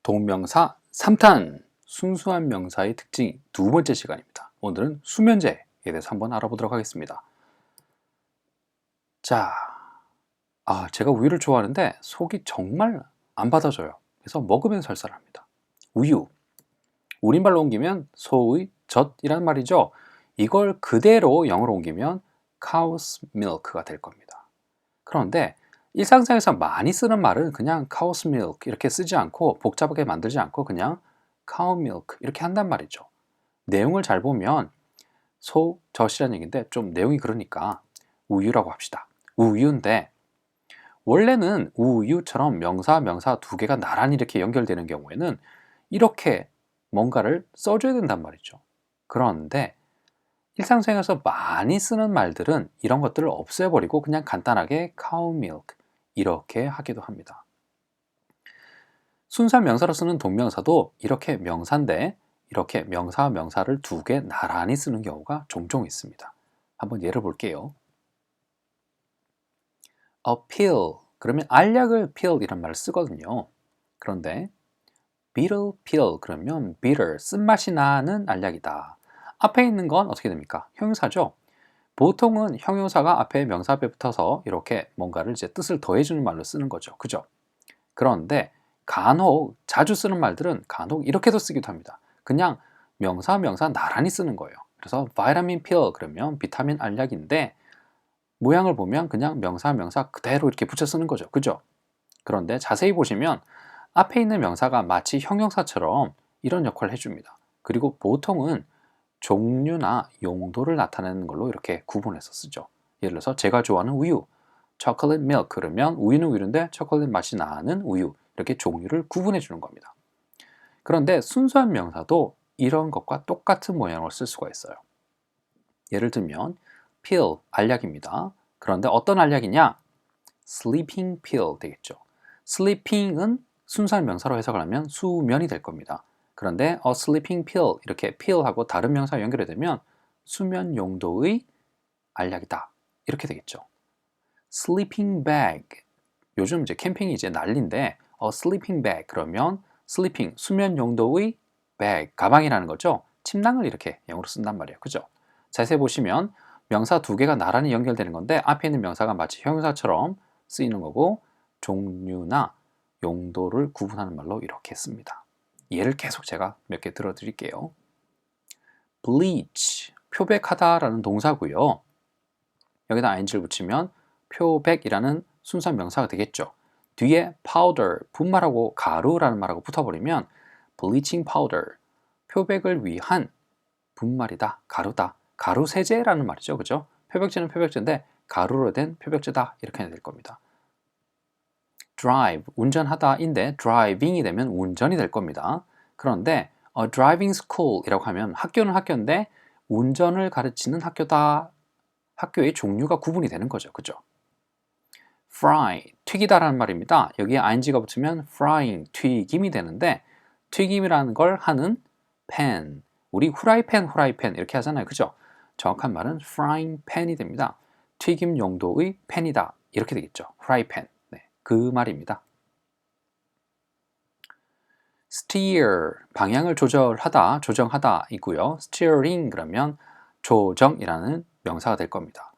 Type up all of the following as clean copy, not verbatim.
동명사 3탄 순수한 명사의 특징 두 번째 시간입니다. 오늘은 수면제에 대해서 한번 알아보도록 하겠습니다. 자, 제가 우유를 좋아하는데 속이 정말 안 받아줘요. 그래서 먹으면 설사합니다. 우유, 우리말로 옮기면 소의 젖이란 말이죠. 이걸 그대로 영어로 옮기면 cow's milk가 될 겁니다. 그런데 일상생활에서 많이 쓰는 말은 그냥 cow's milk 이렇게 쓰지 않고 복잡하게 만들지 않고 그냥 cow milk 이렇게 한단 말이죠. 내용을 잘 보면 소, 젖이라는 얘기인데 좀 내용이 그러니까 우유라고 합시다. 우유인데 원래는 우유처럼 명사, 명사 두 개가 나란히 이렇게 연결되는 경우에는 이렇게 뭔가를 써줘야 된단 말이죠. 그런데 일상생활에서 많이 쓰는 말들은 이런 것들을 없애버리고 그냥 간단하게 cow milk 이렇게 하기도 합니다. 순수한 명사로 쓰는 동명사도 이렇게 명사인데 이렇게 명사, 명사를 두 개 나란히 쓰는 경우가 종종 있습니다. 한번 예를 볼게요. A pill, 그러면 알약을 pill 이란 말을 쓰거든요. 그런데 bitter pill, 그러면 bitter, 쓴맛이 나는 알약이다. 앞에 있는 건 어떻게 됩니까? 형용사죠. 보통은 형용사가 앞에 명사 앞에 붙어서 이렇게 뭔가를 이제 뜻을 더해주는 말로 쓰는 거죠. 그죠? 그런데 간혹 자주 쓰는 말들은 간혹 이렇게도 쓰기도 합니다. 그냥 명사, 명사 나란히 쓰는 거예요. 그래서 vitamin pill 그러면 비타민 알약인데 모양을 보면 그냥 명사, 명사 그대로 이렇게 붙여 쓰는 거죠. 그죠? 그런데 자세히 보시면 앞에 있는 명사가 마치 형용사처럼 이런 역할을 해줍니다. 그리고 보통은 종류나 용도를 나타내는 걸로 이렇게 구분해서 쓰죠. 예를 들어서 제가 좋아하는 우유, chocolate milk 그러면 우유는 우유인데 초콜릿 맛이 나는 우유 이렇게 종류를 구분해 주는 겁니다. 그런데 순수한 명사도 이런 것과 똑같은 모양으로 쓸 수가 있어요. 예를 들면 pill, 알약입니다. 그런데 어떤 알약이냐? sleeping pill 되겠죠. sleeping은 순수한 명사로 해석을 하면 수면이 될 겁니다. 그런데 a sleeping pill 이렇게 pill하고 다른 명사 연결이 되면 수면 용도의 알약이다 이렇게 되겠죠. sleeping bag, 요즘 이제 캠핑이 이제 난리인데 a sleeping bag 그러면 sleeping 수면 용도의 bag 가방이라는 거죠. 침낭을 이렇게 영어로 쓴단 말이에요. 그죠? 자세히 보시면 명사 두 개가 나란히 연결되는 건데 앞에 있는 명사가 마치 형용사처럼 쓰이는 거고 종류나 용도를 구분하는 말로 이렇게 씁니다. 예를 계속 제가 몇 개 들어드릴게요. bleach, 표백하다라는 동사고요. 여기다 ing를 붙이면 표백이라는 순수한 명사가 되겠죠. 뒤에 powder, 분말하고 가루라는 말하고 붙어버리면 bleaching powder, 표백을 위한 분말이다, 가루다. 가루 세제라는 말이죠. 그죠? 표백제는 표백제인데 가루로 된 표백제다 이렇게 해야 될 겁니다. drive, 운전하다인데 driving이 되면 운전이 될 겁니다. 그런데 driving school이라고 하면 학교는 학교인데 운전을 가르치는 학교다. 학교의 종류가 구분이 되는 거죠. 그죠? fry, 튀기다라는 말입니다. 여기에 ing가 붙으면 frying, 튀김이 되는데 튀김이라는 걸 하는 pan, 우리 후라이팬 이렇게 하잖아요. 그죠? 정확한 말은 frying pan이 됩니다. 튀김 용도의 팬이다 이렇게 되겠죠. 후라이팬, 네, 그 말입니다. steer, 방향을 조절하다, 조정하다 이고요. steering 그러면 조정이라는 명사가 될 겁니다.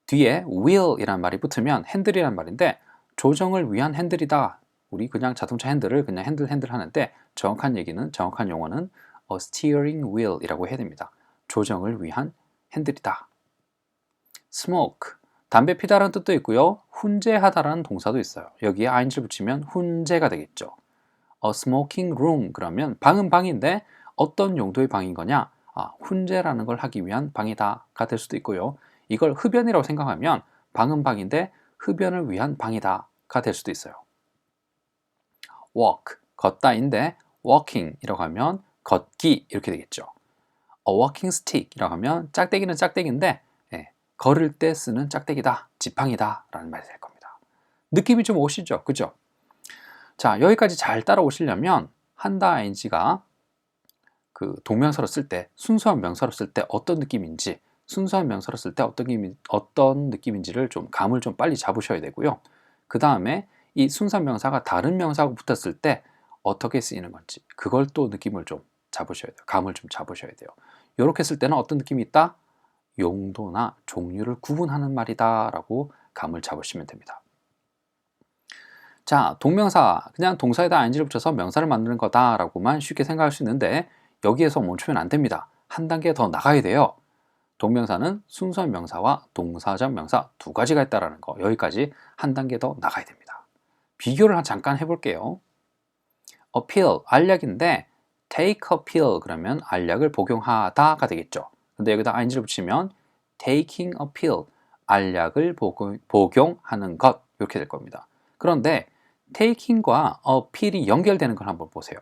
뒤에 wheel이라는 말이 붙으면 핸들이라는 말인데 조정을 위한 핸들이다. 우리 그냥 자동차 핸들을 그냥 핸들 하는데 정확한 얘기는, 정확한 용어는 a steering wheel이라고 해야 됩니다. 조정을 위한 핸들이다. smoke, 담배 피다라는 뜻도 있고요. 훈제하다라는 동사도 있어요. 여기에 ing를 붙이면 훈제가 되겠죠. a smoking room 그러면 방은 방인데 어떤 용도의 방인 거냐? 훈제라는 걸 하기 위한 방이다가 될 수도 있고요. 이걸 흡연이라고 생각하면 방은 방인데 흡연을 위한 방이다가 될 수도 있어요. walk, 걷다인데 walking이라고 하면 걷기 이렇게 되겠죠. a walking stick이라고 하면 짝대기는 짝대기인데 걸을 때 쓰는 짝대기다, 지팡이다 라는 말이 될 겁니다. 느낌이 좀 오시죠? 그죠? 자, 여기까지 잘 따라오시려면 한다 ing가 그 동명사로 쓸 때, 순수한 명사로 쓸 때 어떤 느낌인지, 순수한 명사로 쓸 때 어떤 느낌인지를 좀 감을 좀 빨리 잡으셔야 되고요. 그 다음에 이 순수한 명사가 다른 명사하고 붙었을 때 어떻게 쓰이는 건지 그걸 또 느낌을 좀 잡으셔야 돼요. 감을 좀 잡으셔야 돼요. 이렇게 쓸 때는 어떤 느낌이 있다? 용도나 종류를 구분하는 말이다 라고 감을 잡으시면 됩니다. 자, 동명사, 그냥 동사에다 ing를 붙여서 명사를 만드는 거다 라고만 쉽게 생각할 수 있는데 여기에서 멈추면 안 됩니다. 한 단계 더 나가야 돼요. 동명사는 순서 명사와 동사적 명사 두 가지가 있다는 거, 여기까지 한 단계 더 나가야 됩니다. 비교를 잠깐 해볼게요. appeal, 알약인데 take a pill 그러면 알약을 복용하다가 되겠죠. 근데 여기다 ing를 붙이면 taking a pill, 알약을 복용하는 것 이렇게 될 겁니다. 그런데 taking과 a pill이 연결되는 걸 한번 보세요.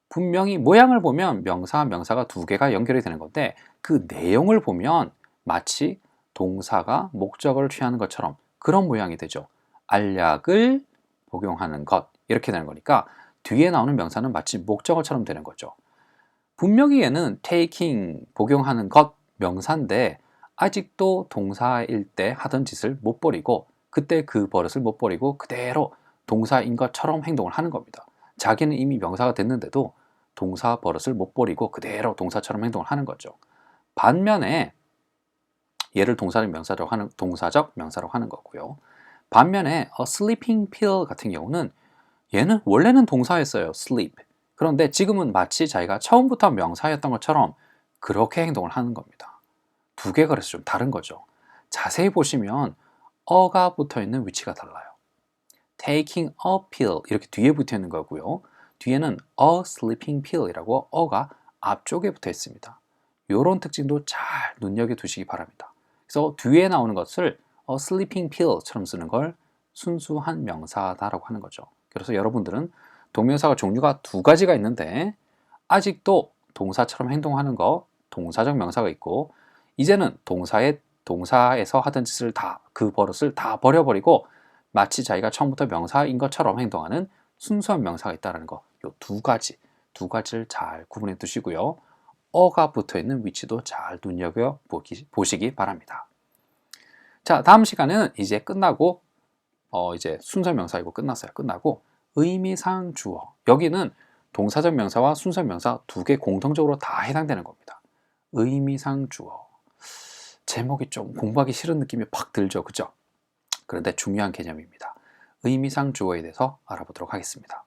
분명히 모양을 보면 명사, 명사가 두 개가 연결이 되는 건데 그 내용을 보면 마치 동사가 목적어를 취하는 것처럼 그런 모양이 되죠. 알약을 복용하는 것 이렇게 되는 거니까 뒤에 나오는 명사는 마치 목적어처럼 되는 거죠. 분명히 얘는 taking, 복용하는 것 명사인데 아직도 동사일 때 하던 짓을 못 버리고 그때 그 버릇을 못 버리고 그대로 동사인 것처럼 행동을 하는 겁니다. 자기는 이미 명사가 됐는데도 동사 버릇을 못 버리고 그대로 동사처럼 행동을 하는 거죠. 반면에 얘를 동사적 명사라고 하는 거고요. 반면에 a sleeping pill 같은 경우는 얘는 원래는 동사였어요. sleep. 그런데 지금은 마치 자기가 처음부터 명사였던 것처럼 그렇게 행동을 하는 겁니다. 두 개가 그래서 좀 다른 거죠. 자세히 보시면 어가 붙어 있는 위치가 달라요. taking a pill 이렇게 뒤에 붙어 있는 거고요. 뒤에는 a sleeping pill이라고 어가 앞쪽에 붙어 있습니다. 이런 특징도 잘 눈여겨두시기 바랍니다. 그래서 뒤에 나오는 것을 a sleeping pill처럼 쓰는 걸 순수한 명사다라고 하는 거죠. 그래서 여러분들은 동명사가 종류가 두 가지가 있는데 아직도 동사처럼 행동하는 거 동사적 명사가 있고 이제는 동사에서 하던 짓을 그 버릇을 다 버려버리고 마치 자기가 처음부터 명사인 것처럼 행동하는 순수한 명사가 있다는 거, 이 두 가지를 잘 구분해 두시고요. 어가 붙어 있는 위치도 잘 눈여겨 보시기 바랍니다. 자, 다음 시간은 이제 끝나고 이제 순서 명사이고 끝났어요. 끝나고 의미상 주어. 여기는 동사적 명사와 순서 명사 두 개 공통적으로 다 해당되는 겁니다. 의미상 주어. 제목이 좀 공부하기 싫은 느낌이 팍 들죠. 그죠? 그런데 중요한 개념입니다. 의미상 주어에 대해서 알아보도록 하겠습니다.